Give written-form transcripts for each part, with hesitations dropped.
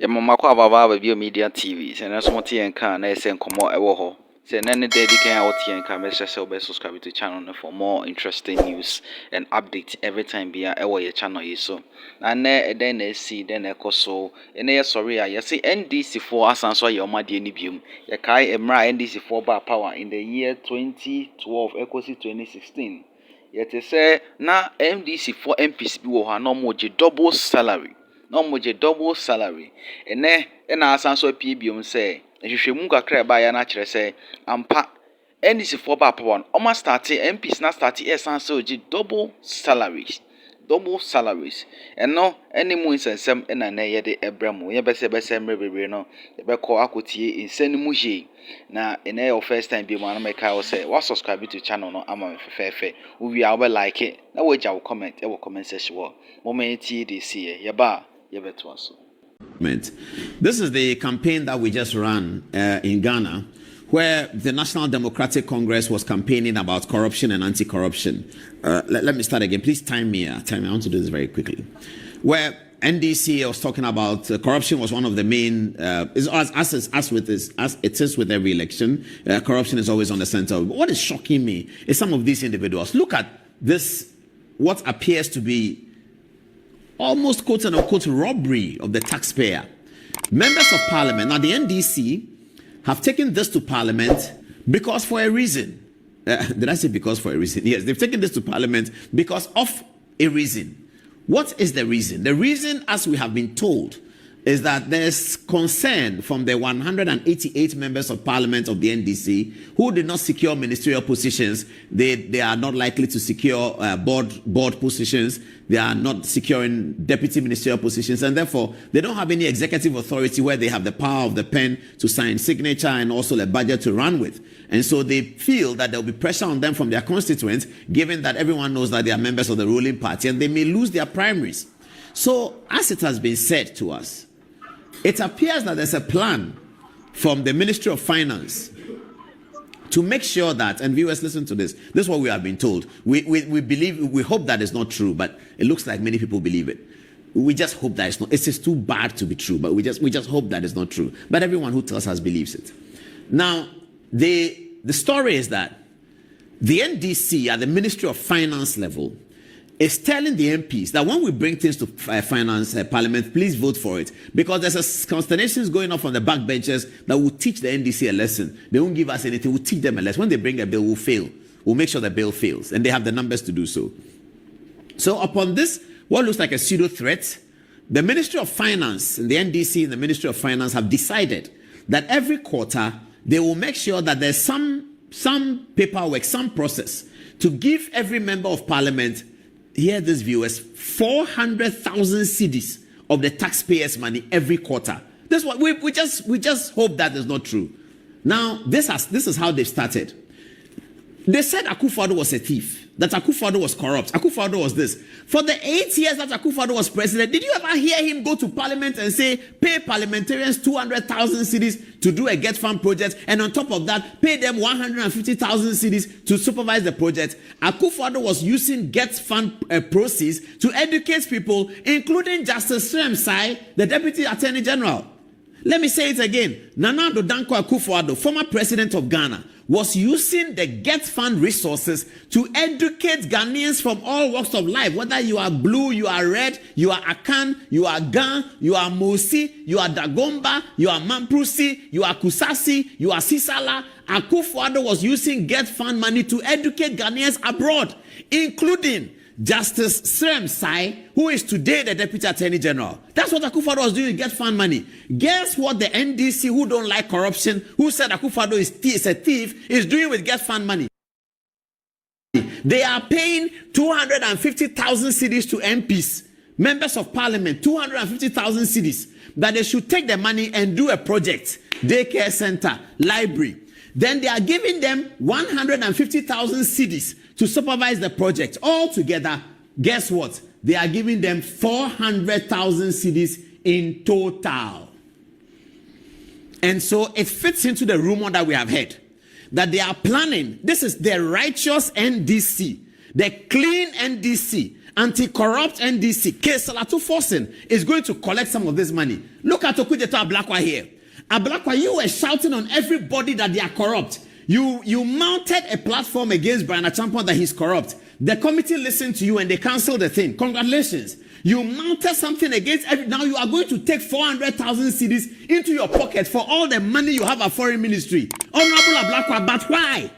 Mama kwa baba bio media TV. Se na so mote yen kan na ese nkomo ewo ho. Se na ne dey kan a wote yen kan make sure say subscribe to the channel for more interesting news and updates every time bia ewo your channel yi so. Na na den na see den ekoso. Ene ye sorry a ye say NDC for asanso ye omade ni biom. Ye kai emra NDC for ba power in the year 2012 ekosi 2016. Yet say na MDC for MPs bi wo ha no mo je double salary. No moje double salary. Ene na asanso pie biom say ehwehwemu kakra ba ya na kire say ampa NDC for ba power o start MPs na start asanso oje double salaries. Double salaries. Eno ene mu insensem na na ye de ebramo. Ye bese mrebebre no. Ye be call akotie insanimu je. Na ene your first time bi mo na make I say what subscribe to the channel no ama fefe. We will like it. Na we ja comment e wo comment section wo. Moment dey see ye ba. This is the campaign that we just ran in Ghana, where the National Democratic Congress was campaigning about corruption and anti-corruption. Let me start again. Please time me. I want to do this very quickly. Where NDC was talking about corruption was one of the main, as it is with every election, corruption is always on the center. But what is shocking me is some of these individuals. Look at this, what appears to be almost quote unquote robbery of the taxpayer. Members of parliament, now the NDC have taken this to parliament because for a reason. Did I say because for a reason? Yes, they've taken this to parliament because of a reason. What is the reason? The reason, as we have been told, is that there's concern from the 188 members of parliament of the NDC who did not secure ministerial positions. They are not likely to secure board positions. They are not securing deputy ministerial positions, and therefore they don't have any executive authority where they have the power of the pen to sign signature and also the budget to run with. And so they feel that there will be pressure on them from their constituents, given that everyone knows that they are members of the ruling party and they may lose their primaries. So, as it has been said to us, it appears that there's a plan from the Ministry of Finance to make sure that, and viewers listen to this, this is what we have been told. We hope that is not true, but it looks like many people believe it. We just hope that it's not. It's just too bad to be true, but we just hope that it's not true. But everyone who tells us believes it. Now, the story is that the NDC at the Ministry of Finance level is telling the MPs that when we bring things to finance parliament, please vote for it, because there's a consternations going on from the backbenchers that will teach the NDC a lesson. They won't give us anything. We'll teach them a lesson. When they bring a bill, we'll fail. We'll make sure the bill fails, and they have the numbers to do so. So upon this, what looks like a pseudo threat, the Ministry of Finance and the NDC and the Ministry of Finance have decided that every quarter they will make sure that there's some paperwork, some process to give every member of parliament, hear this viewers, 400,000 cedis of the taxpayers' money every quarter. That's what we just hope that is not true. Now, this is how they started. They said Akufo-Addo was a thief, that Akufo-Addo was corrupt, Akufo-Addo was this. For the 8 years that Akufo-Addo was president, did you ever hear him go to parliament and say, pay parliamentarians 200,000 cedis to do a Get Fund project, and on top of that, pay them 150,000 cedis to supervise the project? Akufo-Addo was using Get Fund proceeds to educate people, including Justice Sremsai, the Deputy Attorney General. Let me say it again. Nana Addo Dankwa Akufo-Addo, former president of Ghana, was using the Get Fund resources to educate Ghanaians from all walks of life. Whether you are blue, you are red, you are Akan, you are Gan, you are Mosi, you are Dagomba, you are Mamprusi, you are Kusasi, you are Sisala. Akufo-Addo was using Get Fund money to educate Ghanaians abroad, including Justice Sremsai, who is today the Deputy Attorney General. That's what Akufo-Addo was doing to Get Fund money. Guess what the NDC, who don't like corruption, who said Akufo-Addo is a thief, is doing with Get Fund money? They are paying 250,000 cedis to MPs, members of parliament, 250,000 cedis, that they should take the money and do a project, daycare center, library. Then they are giving them 150,000 cedis to supervise the project. Altogether, guess what? They are giving them 400,000 cedis in total. And so it fits into the rumor that we have heard, that they are planning. This is the righteous NDC, the clean NDC, Anti-corrupt NDC, Case Salatu Forcing, is going to collect some of this money. Look at Okujeto Ablakwa here. Ablakwa, you were shouting on everybody that they are corrupt. You mounted a platform against Brian Achampon that he's corrupt. The committee listened to you and they canceled the thing. Congratulations. You mounted something against now you are going to take 400,000 cedis into your pocket for all the money you have at foreign ministry. Honorable Ablakwa, but why?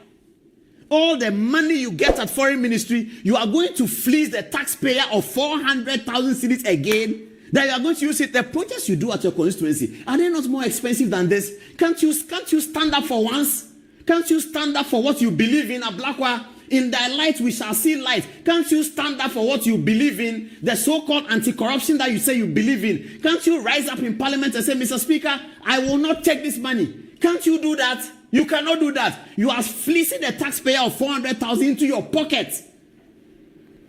All the money you get at foreign ministry, you are going to fleece the taxpayer of 400,000 cedis again. That you are going to use it. The projects you do at your constituency, are they not more expensive than this? Can't you stand up for once? Can't you stand up for what you believe in, Ablakwa? In thy light we shall see light. Can't you stand up for what you believe in? The so-called anti-corruption that you say you believe in. Can't you rise up in parliament and say, Mr. Speaker, I will not take this money? Can't you do that? You cannot do that. You are fleecing the taxpayer of 400,000 into your pocket.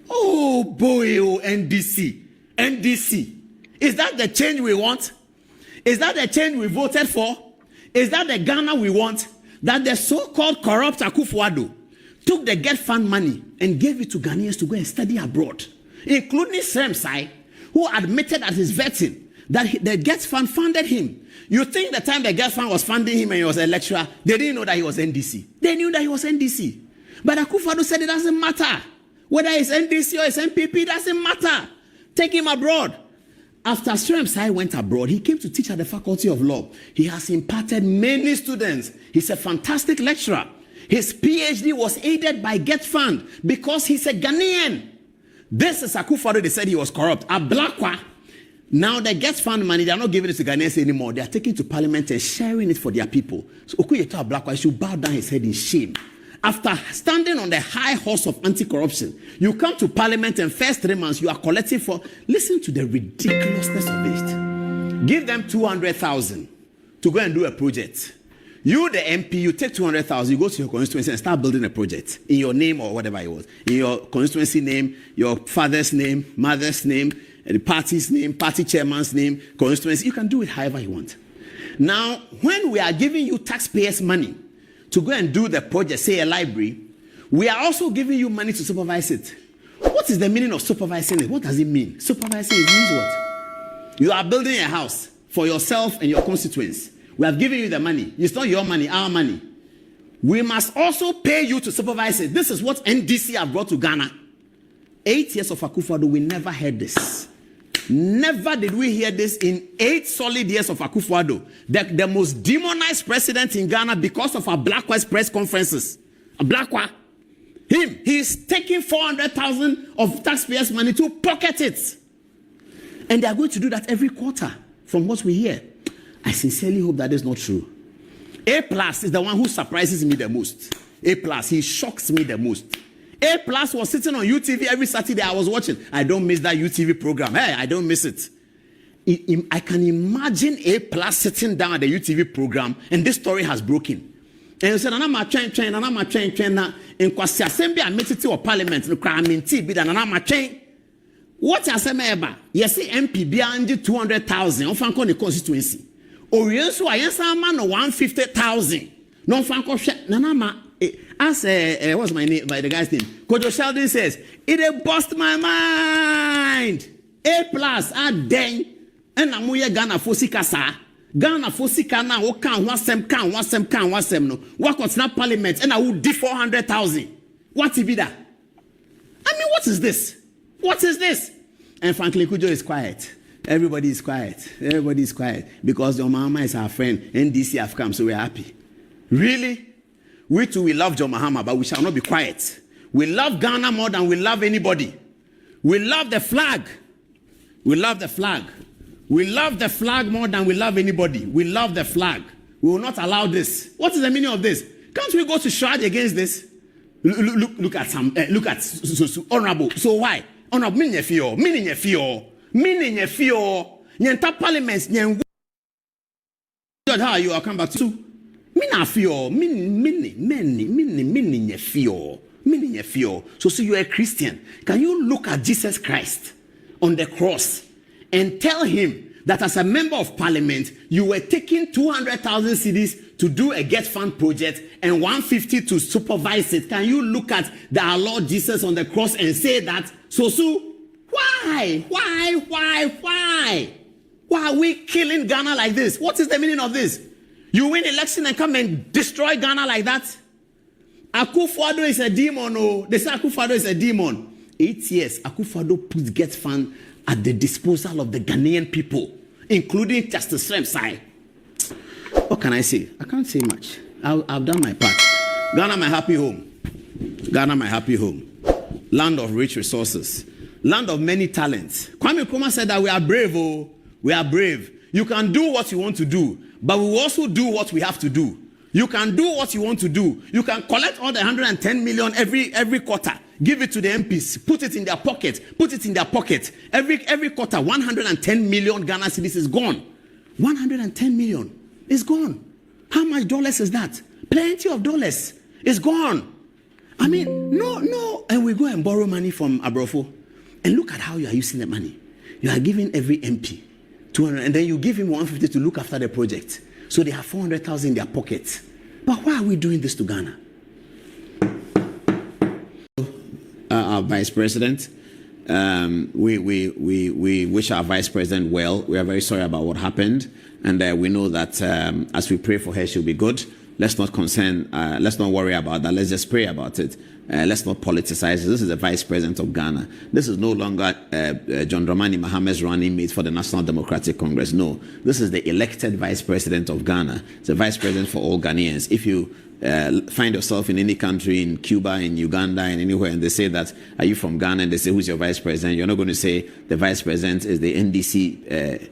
Oh boy, oh NDC. NDC. Is that the change we want? Is that the change we voted for? Is that the Ghana we want? That the so-called corrupt Akufo-Addo took the Get Fund money and gave it to Ghanaians to go and study abroad, including Sremsai, who admitted at his vetting that the Get Fund funded him. You think the time the Get Fund was funding him and he was a lecturer, they didn't know that he was NDC. They knew that he was NDC. But Akufo-Addo said it doesn't matter. Whether it's NDC or it's NPP, it doesn't matter. Take him abroad. After Sremsai went abroad, he came to teach at the Faculty of Law. He has imparted many students. He's a fantastic lecturer. His PhD was aided by Get Fund because he's a Ghanaian. This is Akufo-Addo. They said he was corrupt. Ablakwa. Now the Get Fund money, they are not giving it to Ghanaians anymore. They are taking it to parliament and sharing it for their people. So Okujeto Ablakwa should bow down his head in shame. After standing on the high horse of anti-corruption, you come to parliament and first 3 months you are collecting for. Listen to the ridiculousness of it. Give them 200,000 to go and do a project. You, the MP, you take 200,000, you go to your constituency and start building a project in your name or whatever it was. In your constituency name, your father's name, mother's name, the party's name, party chairman's name, constituency. You can do it however you want. Now, when we are giving you taxpayers' money to go and do the project, say a library, we are also giving you money to supervise it. What is the meaning of supervising it? What does it mean? Supervising it means what? You are building a house for yourself and your constituents. We have given you the money. It's not your money, our money. We must also pay you to supervise it. This is what NDC have brought to Ghana. 8 years of Akufo-Addo, we never heard this. Never did we hear this in 8 solid years of Akufo-Addo. The most demonized president in Ghana because of Ablakwa's press conferences. Ablakwa, he is taking 400,000 of taxpayers' money to pocket it. And they are going to do that every quarter from what we hear. I sincerely hope that is not true. A+ is the one who surprises me the most. A+, he shocks me the most. A+ was sitting on UTV every Saturday. I was watching. I don't miss that UTV program. Hey, I don't miss it. I can imagine A+ sitting down at the UTV program and this story has broken. And he said, "Anama train, na in kwasi assembly and meeting of parliament no cry minti bi na anama train." What asema eba? Yes, MP bia andi 200,000 on fanko ne constituency. Orienso ayensa ma no 150,000. No fanko hwe na ma as what's my name by the guy's name? Kojo Sheldon says, "It bust my mind." A+ den and amuye Ghana fosika sa. Ghana fosika na wo kan wasem no. What was not parliament and I would do 400,000. What be that? I mean, what is this? What is this? And frankly, Kujo is quiet. Everybody is quiet. Everybody is quiet because your mama is our friend. NDC have come, so we're happy. Really? We too, we love John Mahama, but we shall not be quiet. We love Ghana more than we love anybody. We love the flag. We love the flag. We love the flag more than we love anybody. We love the flag. We will not allow this. What is the meaning of this? Can't we go to charge against this? Look at some. Look at honorable. So why? Honorable. Meaning your fear. Nyenta parliaments. How you are come back to? Mina fear. Meaning your fear. So you are a Christian. Can you look at Jesus Christ on the cross and tell him that as a member of parliament, you were taking 200,000 cedis to do a Get Fund project and 150 to supervise it? Can you look at our Lord Jesus on the cross and say that? So Why? Why are we killing Ghana like this? What is the meaning of this? You win election and come and destroy Ghana like that? Akufo-Addo is a demon. Oh, they say Akufo-Addo is a demon. 8 years, Akufo-Addo puts get fund at the disposal of the Ghanaian people, including Justice Remsai. What can I say? I can't say much. I've done my part. Ghana, my happy home. Ghana, my happy home. Land of rich resources. Land of many talents. Kwame Nkrumah said that we are brave. Oh, we are brave. You can do what you want to do, but we will also do what we have to do. You can do what you want to do. You can collect all the 110 million every quarter. Give it to the MPs. Put it in their pocket. Put it in their pocket. Every quarter, 110 million Ghana cedis is gone. 110 million is gone. How much dollars is that? Plenty of dollars. It's gone. I mean, no. And we go and borrow money from Abrofo. And look at how you are using the money. You are giving every MP 200, and then you give him 150 to look after the project. So they have 400,000 in their pockets. But why are we doing this to Ghana? Our Vice President, we wish our Vice President well. We are very sorry about what happened. And we know that as we pray for her, she'll be good. Let's not worry about that. Let's just pray about it. Let's not politicize it. This is the Vice President of Ghana. This is no longer John Dramani Mahamad's running mate for the National Democratic Congress. No, this is the elected Vice President of Ghana. It's the Vice President for all Ghanaians. If you find yourself in any country, in Cuba, in Uganda, and anywhere, and they say that, are you from Ghana? And they say, who's your Vice President? You're not going to say the Vice President is the NDC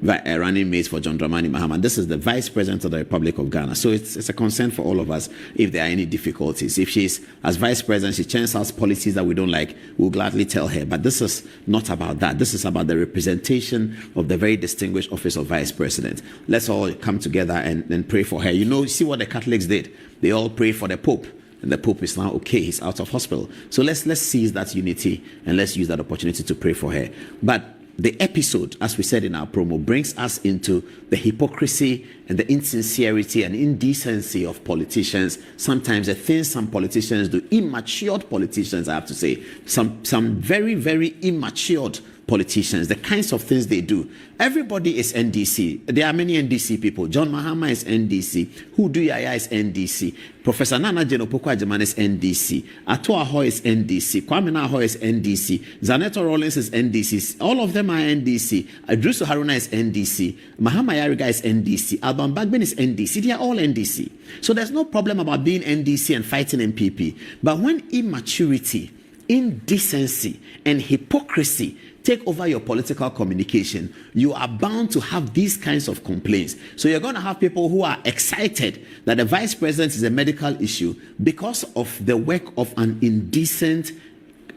running mate for John Dramani Mahama. This is the Vice President of the Republic of Ghana. So it's a concern for all of us if there are any difficulties. If she's, as Vice President, she changes out policies that we don't like, we'll gladly tell her. But this is not about that. This is about the representation of the very distinguished office of Vice President. Let's all come together and pray for her. You know, see what the Catholics did. They all prayed for the Pope. And the Pope is now okay. He's out of hospital. So let's seize that unity and let's use that opportunity to pray for her. But the episode, as we said in our promo, brings us into the hypocrisy and the insincerity and indecency of politicians. Sometimes the things some politicians do, immature politicians, I have to say, some very, very immature politicians, the kinds of things they do. Everybody is NDC. There are many NDC people. John Mahama is NDC. Hudu Yaya is NDC. Professor Nana Jeno-Opoku-Agyeman is NDC. Ato Ahoy is NDC. Kwame Ahoy is NDC. Zaneto Rollins is NDC. All of them are NDC. Adruso Haruna is NDC. Mahama Yariga is NDC. Alban Bagbin is NDC. They are all NDC. So there's no problem about being NDC and fighting MPP. But when immaturity, indecency, and hypocrisy take over your political communication, you are bound to have these kinds of complaints. So you're going to have people who are excited that the Vice President is a medical issue because of the work of an indecent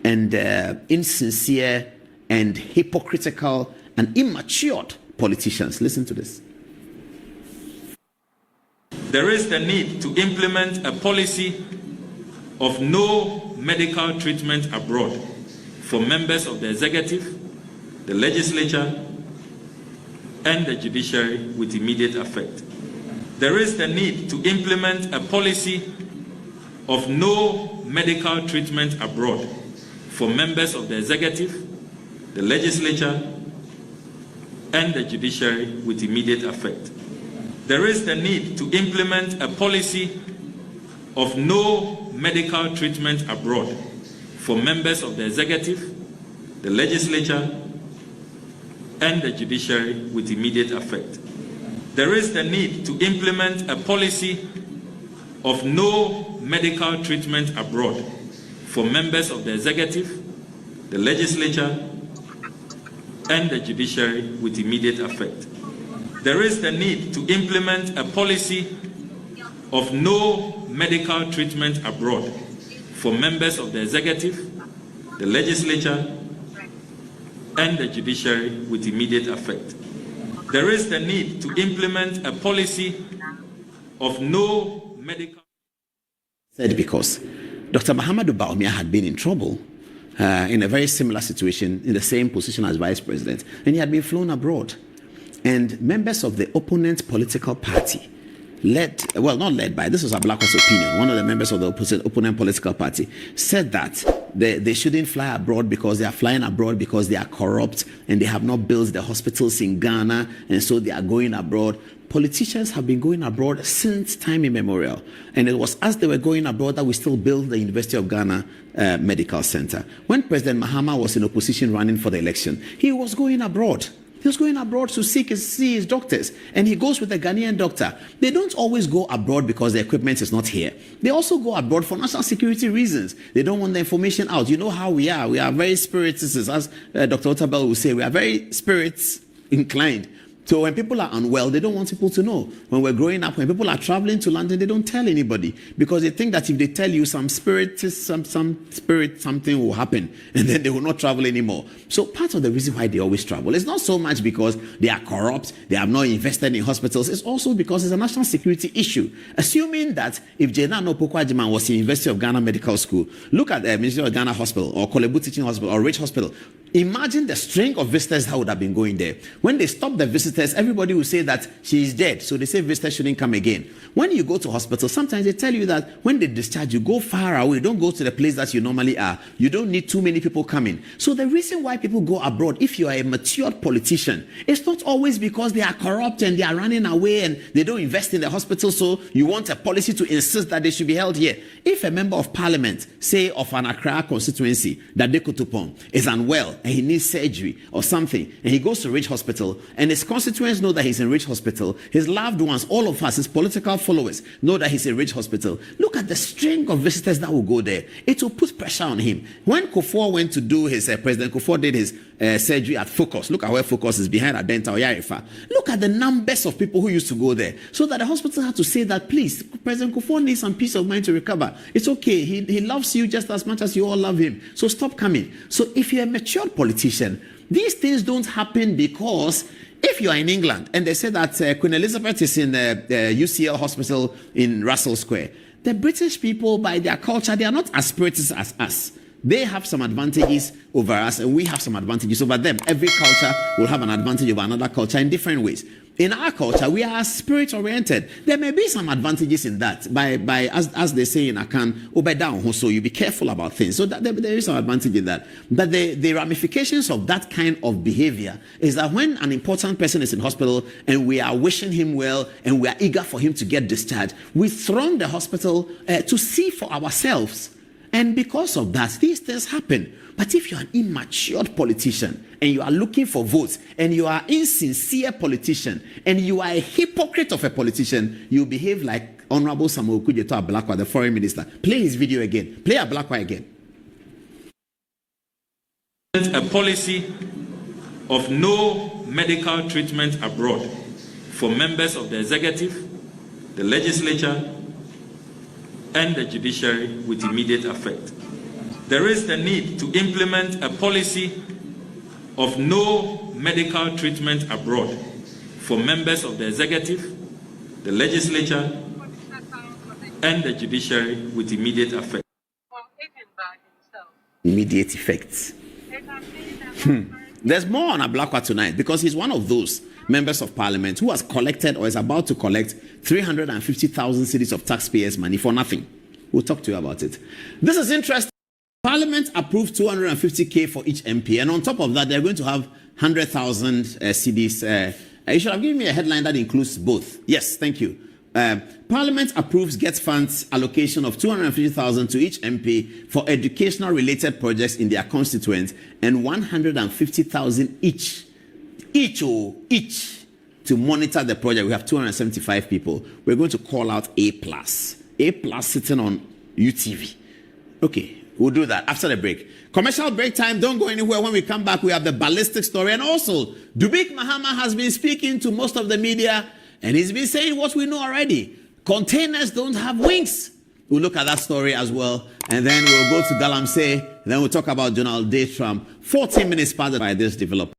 and insincere and hypocritical and immature politicians. Listen to this. There is the need to implement a policy of no medical treatment abroad for members of the executive, the legislature, and the judiciary with immediate effect. There is the need to implement a policy of no medical treatment abroad for members of the executive, the legislature, and the judiciary with immediate effect. There is the need to implement a policy of no medical treatment abroad for members of the executive, the legislature, and the judiciary with immediate effect. There is the need to implement a policy of no medical treatment abroad for members of the executive, the legislature, and the judiciary with immediate effect. There is the need to implement a policy of no medical treatment abroad for members of the executive, the legislature, and the judiciary with immediate effect. There is the need to implement a policy of no medical... Said because Dr. Mahamadou Bawumia had been in trouble in a very similar situation, in the same position as Vice President, and he had been flown abroad. And members of the opponent political party, not led by, this was Ablakwa's opinion, one of the members of the opponent political party, said that they shouldn't fly abroad because they are flying abroad because they are corrupt and they have not built the hospitals in Ghana, and so they are going abroad. Politicians have been going abroad since time immemorial, and it was as they were going abroad that we still built the University of Ghana Medical Center. When President Mahama was in opposition running for the election, he was going abroad. He was going abroad to see his doctors, and he goes with a Ghanaian doctor. They don't always go abroad because the equipment is not here. They also go abroad for national security reasons. They don't want the information out. You know how we are. We are very spiritist, as Dr. Otabel will say. We are very spirits inclined. So when people are unwell, they don't want people to know. When we're growing up, when people are traveling to London, they don't tell anybody because they think that if they tell you something will happen, and then they will not travel anymore. So part of the reason why they always travel is not so much because they are corrupt, they have not invested in hospitals. It's also because it's a national security issue. Assuming that if Jena Opoku-Agyeman was in University of Ghana Medical School, look at the Ministry of Ghana Hospital or Kolebu Teaching Hospital or Rich Hospital. Imagine the string of visitors that would have been going there. When they stop the visitors, everybody will say that she is dead, so they say visitors shouldn't come again. When you go to hospital, sometimes they tell you that when they discharge you, go far away. Don't go to the place that you normally are. You don't need too many people coming. So the reason why people go abroad, if you are a matured politician, it's not always because they are corrupt and they are running away and they don't invest in the hospital, so you want a policy to insist that they should be held here. If a member of parliament, say of an Accra constituency, that they Kutupon, is unwell, and he needs surgery or something, and he goes to Rich Hospital, and his constituents know that he's in Rich Hospital, his loved ones, all of us, his political followers, know that he's in Rich Hospital. Look at the string of visitors that will go there. It will put pressure on him. When Kufuor went to do his, President Kufuor did his surgery at Focus. Look at where Focus is, behind Adenta or Yarifa. Look at the numbers of people who used to go there, so that the hospital had to say that, please, President Kufuor needs some peace of mind to recover. It's okay. He loves you just as much as you all love him. So stop coming. So if you're a mature politician, these things don't happen because if you are in England and they say that Queen Elizabeth is in the UCL hospital in Russell Square, the British people, by their culture, they are not as spiritist as us. They have some advantages over us and we have some advantages over them. Every culture will have an advantage over another culture in different ways. In our culture, we are spirit oriented. There may be some advantages in that, as they say in Akan, obey down, so you be careful about things. So that there is some advantage in that. But the ramifications of that kind of behavior is that when an important person is in hospital and we are wishing him well and we are eager for him to get discharged, we throng the hospital to see for ourselves. And because of that, these things happen. But if you're an immature politician and you are looking for votes and you are an insincere politician and you are a hypocrite of a politician, you behave like Honorable Samuel Okudzeto Ablakwa, the foreign minister. Play his video again. Play Ablakwa again. A policy of no medical treatment abroad for members of the executive, the legislature, and the judiciary with immediate effect. There is the need to implement a policy of no medical treatment abroad for members of the executive, the legislature, and the judiciary with immediate effect. Immediate effects. There's more on Ablakwa tonight because he's one of those members of parliament who has collected or is about to collect 350,000 cedis of taxpayers' money for nothing. We'll talk to you about it. This is interesting. Parliament approved 250k for each MP, and on top of that, they're going to have 100,000 cedis. You should have given me a headline that includes both. Yes, thank you. Parliament approves gets funds allocation of 250,000 to each MP for educational related projects in their constituents and 150,000 each to monitor the project. We have 275 people. We're going to call out A+. A+ sitting on UTV. Okay, we'll do that after the break. Commercial break time. Don't go anywhere. When we come back, we have the ballistic story. And also, Dubik Mahama has been speaking to most of the media, and he's been saying what we know already. Containers don't have wings. We'll look at that story as well. And then we'll go to Galamsey. Then we'll talk about Donald J. Trump. 14 minutes passed by this development.